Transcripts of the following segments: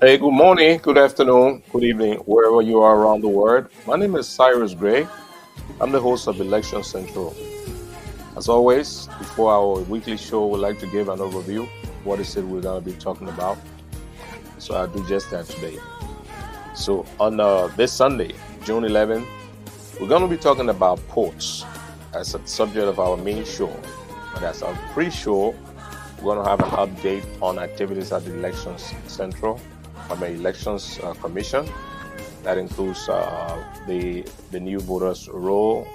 Hey, good morning, good afternoon, good evening, wherever you are around the world. My name is Cyrus Gray. I'm the host of Election Central. As always, before our weekly show, we'd like to give an overview of what is it we're going to be talking about. So I'll do just that today. So on this Sunday, June 11th, we're going to be talking about ports as a subject of our main show. But as our pre-show, we're going to have an update on activities at the Elections Central from the Elections Commission. That includes the new voters' roll,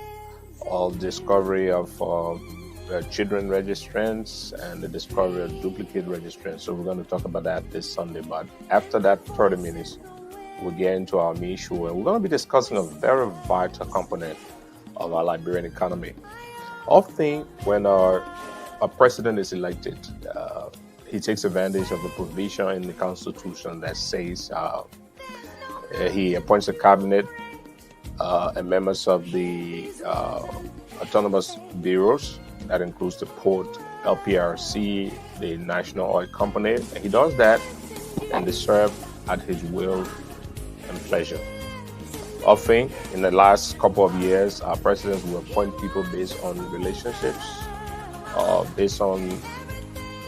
all discovery of children registrants, and the discovery of duplicate registrants. So we're going to talk about that this Sunday. But after that 30 minutes, we'll get into our main show, and we're going to be discussing a very vital component of our Liberian economy. Often, when our president is elected, he takes advantage of the provision in the Constitution that says he appoints a cabinet and members of the autonomous bureaus. That includes the port, LPRC, the National Oil Company. And he does that, and they serve at his will and pleasure. Often, in the last couple of years, our presidents will appoint people based on relationships, based on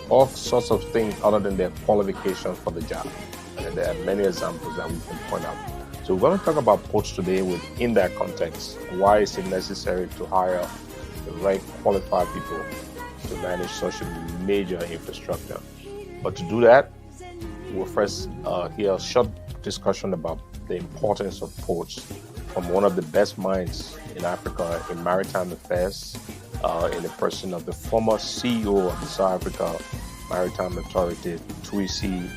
all sorts of things other than their qualifications for the job. And there are many examples that we can point out. So we're going to talk about ports today within that context. Why is it necessary to hire the right qualified people to manage such a major infrastructure? But to do that, we'll first hear a short discussion about the importance of ports from one of the best minds in Africa in maritime affairs, in the person of the former CEO of the South Africa Maritime Authority, Twisi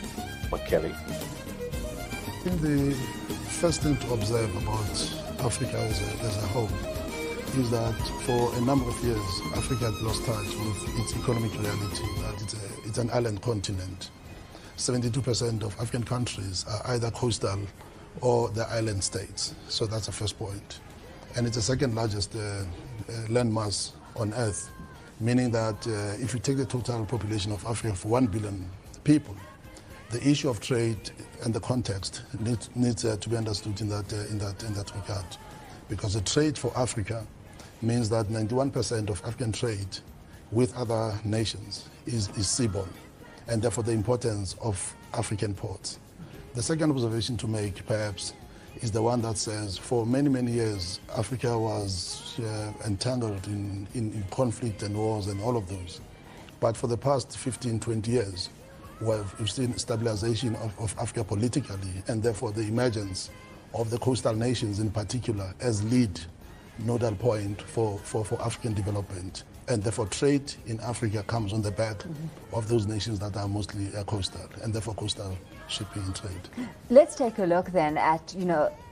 McKelly. I think the first thing to observe about Africa as a whole is that for a number of years, Africa had lost touch with its economic reality, that it's an island continent. 72% of African countries are either coastal or the island states. So that's the first point. And it's the second largest landmass on Earth, meaning that if you take the total population of Africa for 1 billion people, the issue of trade and the context needs to be understood in that regard. Because the trade for Africa means that 91% of African trade with other nations is seaborne, and therefore the importance of African ports. The second observation to make, perhaps, is the one that says for many, many years, Africa was entangled in conflict and wars and all of those. But for the past 15, 20 years, we've seen stabilization of Africa politically, and therefore the emergence of the coastal nations in particular as lead nodal point for African development. And therefore trade in Africa comes on the back of those nations that are mostly coastal, and therefore coastal shipping and trade. Let's take a look then at,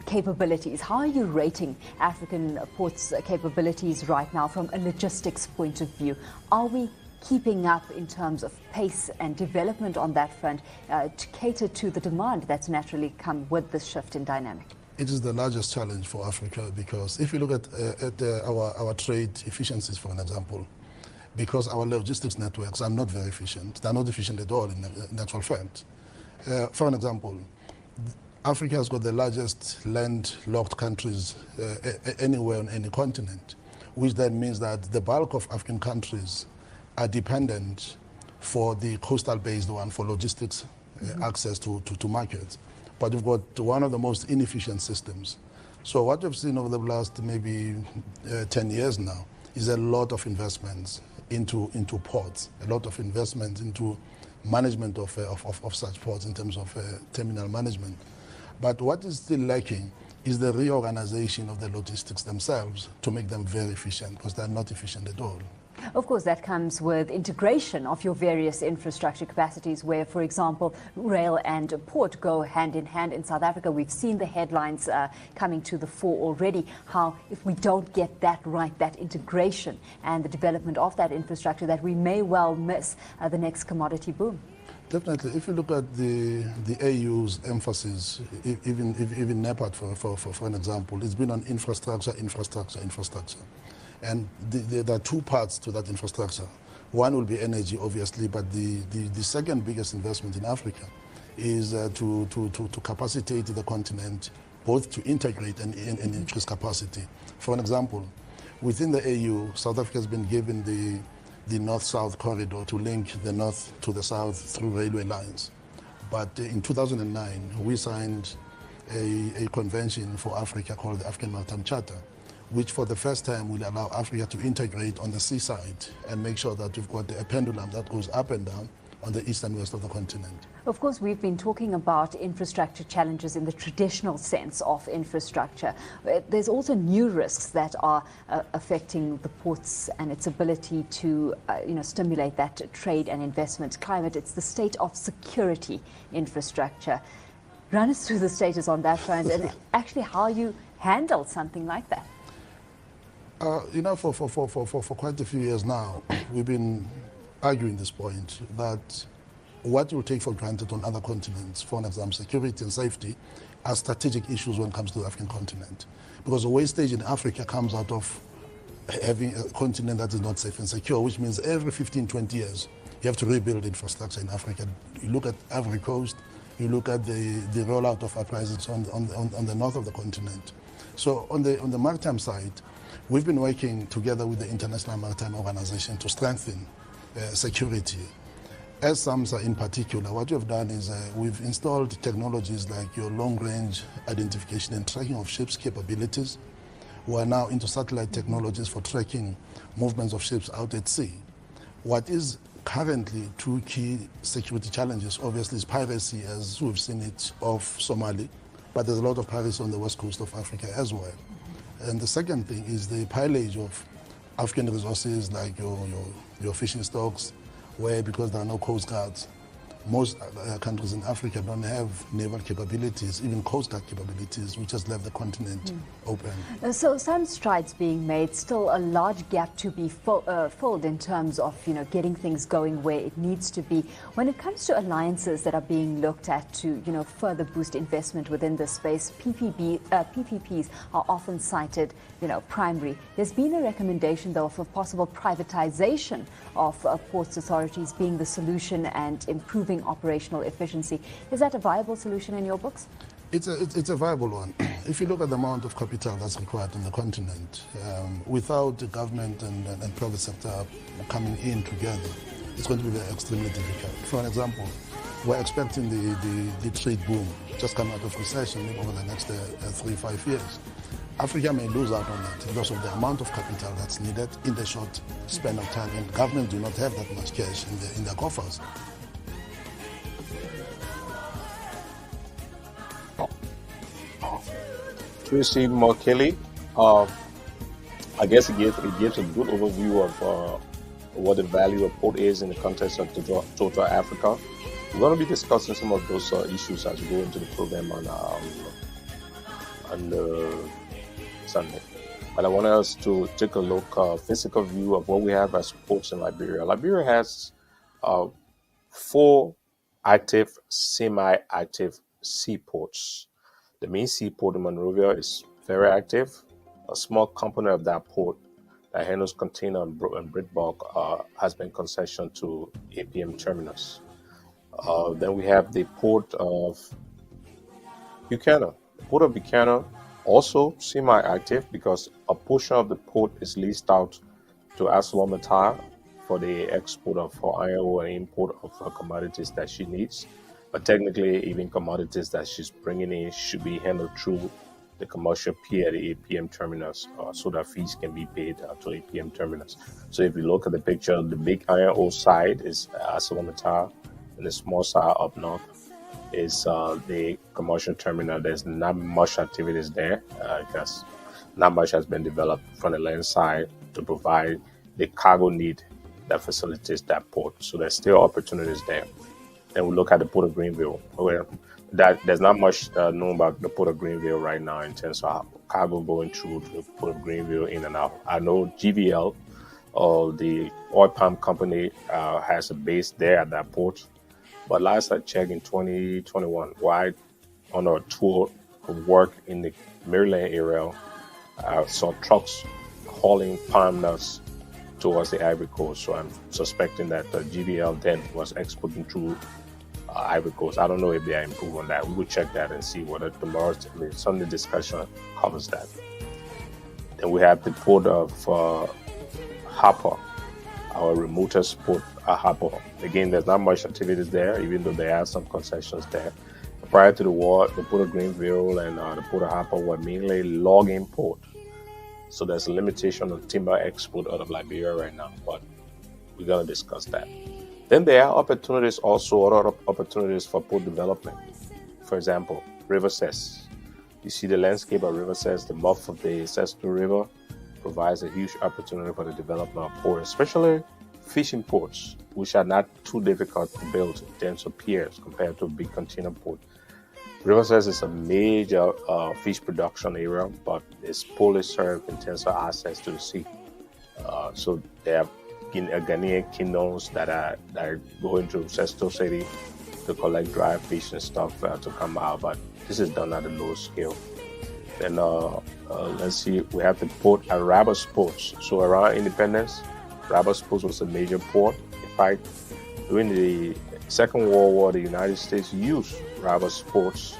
capabilities. How are you rating African ports' capabilities right now from a logistics point of view? Are we keeping up in terms of pace and development on that front to cater to the demand that's naturally come with this shift in dynamic? It is the largest challenge for Africa, because if you look at our trade efficiencies, for an example, because our logistics networks are not very efficient, they're not efficient at all in actual fact. For an example, Africa has got the largest landlocked countries anywhere on any continent, which then means that the bulk of African countries are dependent for the coastal-based one for logistics access to markets. But we've got one of the most inefficient systems. So what we've seen over the last maybe 10 years now is a lot of investments into ports, a lot of investments into management of such ports in terms of terminal management. But what is still lacking is the reorganization of the logistics themselves to make them very efficient, because they're not efficient at all. Of course, that comes with integration of your various infrastructure capacities where, for example, rail and port go hand in hand in South Africa. We've seen the headlines coming to the fore already, how if we don't get that right, that integration and the development of that infrastructure, that we may well miss the next commodity boom. Definitely. If you look at the AU's emphasis, even NEPAD, for an example, it's been on infrastructure. And there are two parts to that infrastructure. One will be energy, obviously, but the second biggest investment in Africa is to capacitate the continent, both to integrate and increase capacity. For an example, within the AU, South Africa has been given the north-south corridor to link the north to the south through railway lines. But in 2009, we signed a convention for Africa called the African Maritime Charter, which for the first time will allow Africa to integrate on the seaside and make sure that we've got a pendulum that goes up and down on the east and west of the continent. Of course, we've been talking about infrastructure challenges in the traditional sense of infrastructure. There's also new risks that are affecting the ports and its ability to stimulate that trade and investment climate. It's the state of security infrastructure. Run us through the status on that front and actually how you handle something like that. For quite a few years now, we've been arguing this point that what you take for granted on other continents, for example, security and safety, are strategic issues when it comes to the African continent. Because the wastage in Africa comes out of having a continent that is not safe and secure, which means every 15, 20 years, you have to rebuild infrastructure in Africa. You look at Ivory Coast, you look at the rollout of uprisings on the north of the continent. So on the maritime side, we've been working together with the International Maritime Organization to strengthen security. As SAMSA in particular, what we've done is we've installed technologies like your long-range identification and tracking of ships' capabilities. We are now into satellite technologies for tracking movements of ships out at sea. What is currently two key security challenges, obviously, is piracy, as we've seen it off Somali, but there's a lot of piracy on the west coast of Africa as well. And the second thing is the pillage of African resources like your fishing stocks, where because there are no coast guards, most countries in Africa don't have naval capabilities, even coast guard capabilities, which has left the continent open. So some strides being made, still a large gap to be filled in terms of getting things going where it needs to be. When it comes to alliances that are being looked at to further boost investment within this space, PPPs are often cited primary. There's been a recommendation though for possible privatization of ports authorities being the solution and improving operational efficiency. Is that a viable solution in your books? It's a viable one. If you look at the amount of capital that's required on the continent, without the government and private sector coming in together, it's going to be extremely difficult. For an example, we're expecting the trade boom just come out of recession over the next 3-5 years. Africa may lose out on that because of the amount of capital that's needed in the short span of time, and governments do not have that much cash in their coffers. Tracy Kelly, I guess it gives a good overview of what the value of port is in the context of total Africa. We're going to be discussing some of those issues as we go into the program on Sunday. But I want us to take a look, physical view of what we have as ports in Liberia. Liberia has 4 active, semi-active seaports. The main seaport in Monrovia is very active. A small component of that port that handles container and breakbulk has been concessioned to APM terminus. Then we have the port of Buchanan. The port of Buchanan also semi-active because a portion of the port is leased out to ArcelorMittal for the export of iron ore and import of commodities that she needs. But technically, even commodities that she's bringing in should be handled through the commercial pier at the APM terminus, so that fees can be paid to APM terminus. So if you look at the picture, the big iron ore side is ArcelorMittal, and the small side up north is the commercial terminal. There's not much activities there because not much has been developed from the land side to provide the cargo need that facilitates that port. So there's still opportunities there. And we look at the Port of Greenville, where there's not much known about the Port of Greenville right now in terms of cargo going through to the Port of Greenville in and out. I know GVL, the oil palm company, has a base there at that port. But last I checked in 2021, while on a tour of work in the Maryland area, I saw trucks hauling palm nuts towards the Ivory Coast. So I'm suspecting that the GVL then was exporting through Ivory Coast. I don't know if they are improved on that. We will check that and see whether tomorrow's Sunday discussion covers that. Then we have the port of Harper, our remotest port at Harper. Again, there's not much activities there, even though there are some concessions there. Prior to the war, the port of Greenville and the port of Harper were mainly logging port. So there's a limitation on timber export out of Liberia right now, but we're going to discuss that. Then there are opportunities also, other opportunities for port development. For example, River Cess. You see the landscape of River Cess, the mouth of the Sesto River provides a huge opportunity for the development of ports, especially fishing ports, which are not too difficult to build in terms of piers compared to a big container port. River Cess is a major fish production area, but it's poorly served in terms of access to the sea. So there are Ghanaian kingdoms that are going to Sesto City to collect dry fish and stuff to come out, but this is done at a low scale. Then let's see, we have the port at Rabat Ports. So around independence, Rabat Ports was a major port. In fact, during the Second World War, the United States used Rabat Ports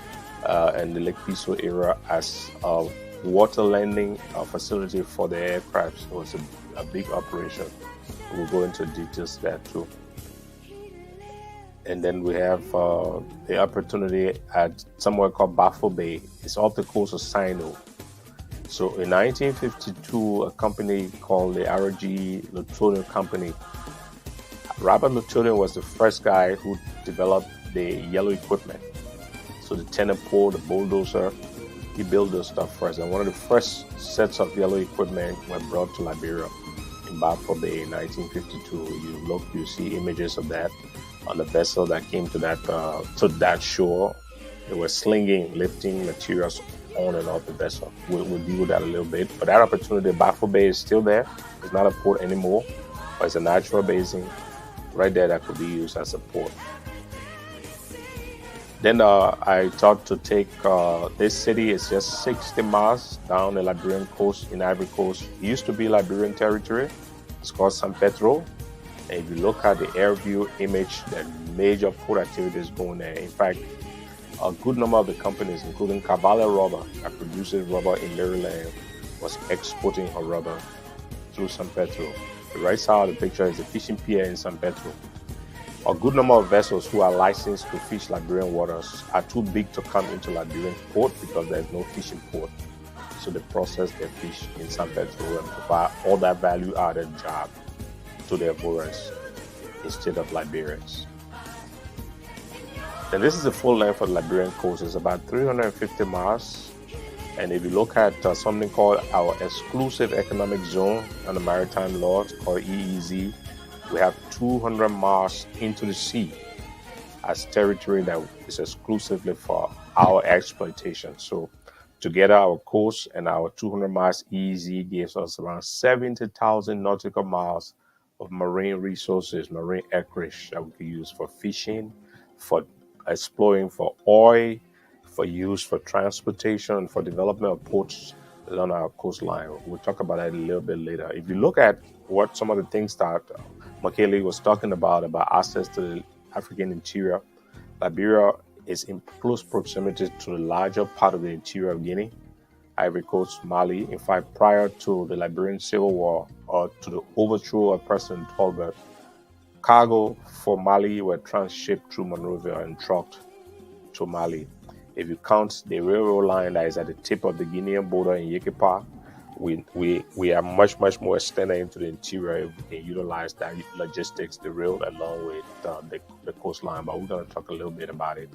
and the Lake Piso area as a water landing facility for the aircraft. So it was a big operation. We'll go into details there too. And then we have the opportunity at somewhere called Baffle Bay. It's off the coast of Sino. So in 1952, a company called the R.G. Lutonian Company. Robert Lutonian was the first guy who developed the yellow equipment. So the tenor pole, the bulldozer, he built those stuff first. And one of the first sets of yellow equipment were brought to Liberia in Baffle Bay in 1952. You look, you see images of that on the vessel that came to that shore. They were slinging, lifting materials on and off the vessel. We'll deal with that a little bit. But that opportunity, Baffle Bay is still there. It's not a port anymore, but it's a natural basin right there that could be used as a port. Then I thought to take this city. Is just 60 miles down the Liberian coast in Ivory Coast. It used to be Liberian territory. It's called San Pedro. And if you look at the air view image, there are major port activities going there. In fact, a good number of the companies, including Cavallo Rubber, that produces rubber in Maryland, was exporting her rubber through San Pedro. The right side of the picture is a fishing pier in San Pedro. A good number of vessels who are licensed to fish Liberian waters are too big to come into Liberian port because there's no fishing port. So they process their fish in San Pedro and provide all that value-added job to their borrowers instead of Liberians. And this is the full length of the Liberian coast. It's about 350 miles. And if you look at something called our exclusive economic zone under maritime law, it's called EEZ, we have 200 miles into the sea as territory that is exclusively for our exploitation. So together, our coast and our 200 miles EEZ gives us around 70,000 nautical miles of marine resources, marine acreage that we can use for fishing, for exploring for oil, for use for transportation, for development of ports along our coastline. We'll talk about that a little bit later. If you look at what some of the things that Makele was talking about access to the African interior, Liberia is in close proximity to the larger part of the interior of Guinea, Ivory Coast, Mali. In fact, prior to the Liberian Civil War or to the overthrow of President Tolbert, cargo for Mali were transshipped through Monrovia and trucked to Mali. If you count the railroad line that is at the tip of the Guinean border in Yekepa, we are much more extended into the interior if we can utilize that logistics, the rail along with the coastline. But we're going to talk a little bit about it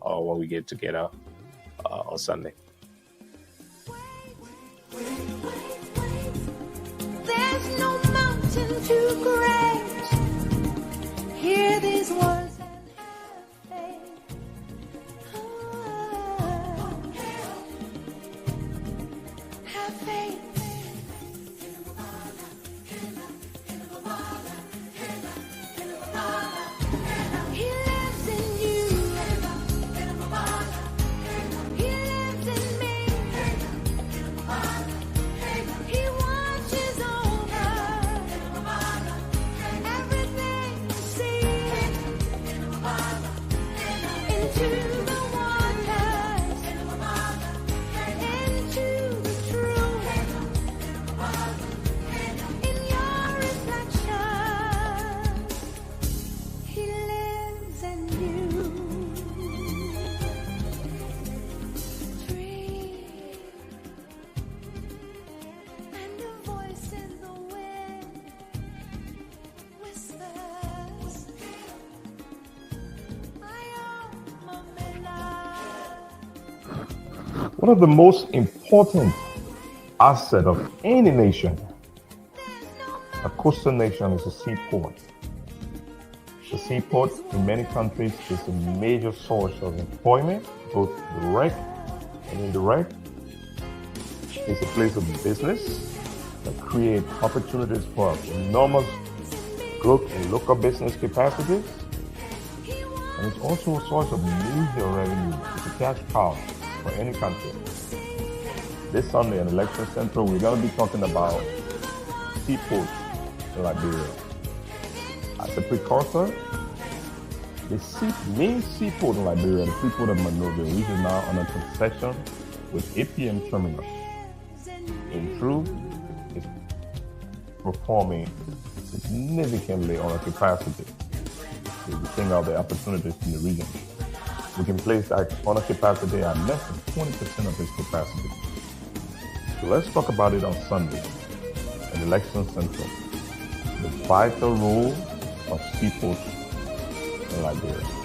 when we get together on Sunday. There's no mountain too great. Hear these words and have faith. Have faith. He lives in you. He lives in me. He watches over One of the most important assets of any nation, a coastal nation, is a seaport. The seaport in many countries is a major source of employment, both direct and indirect. It's a place of business that creates opportunities for enormous growth in local business capacities. And it's also a source of major revenue. It's a cash cow for any country. This Sunday on Election Central, we're going to be talking about seaports in Liberia. As a precursor, the main seaport in Liberia, the seaport of Monrovia, which is now under concession with APM Terminal, in truth, is performing significantly on a capacity. We bring out the opportunities in the region. We can place that on a capacity at less than 20% of its capacity. So let's talk about it on Sunday at Election Central. The vital role of seaports in Liberia.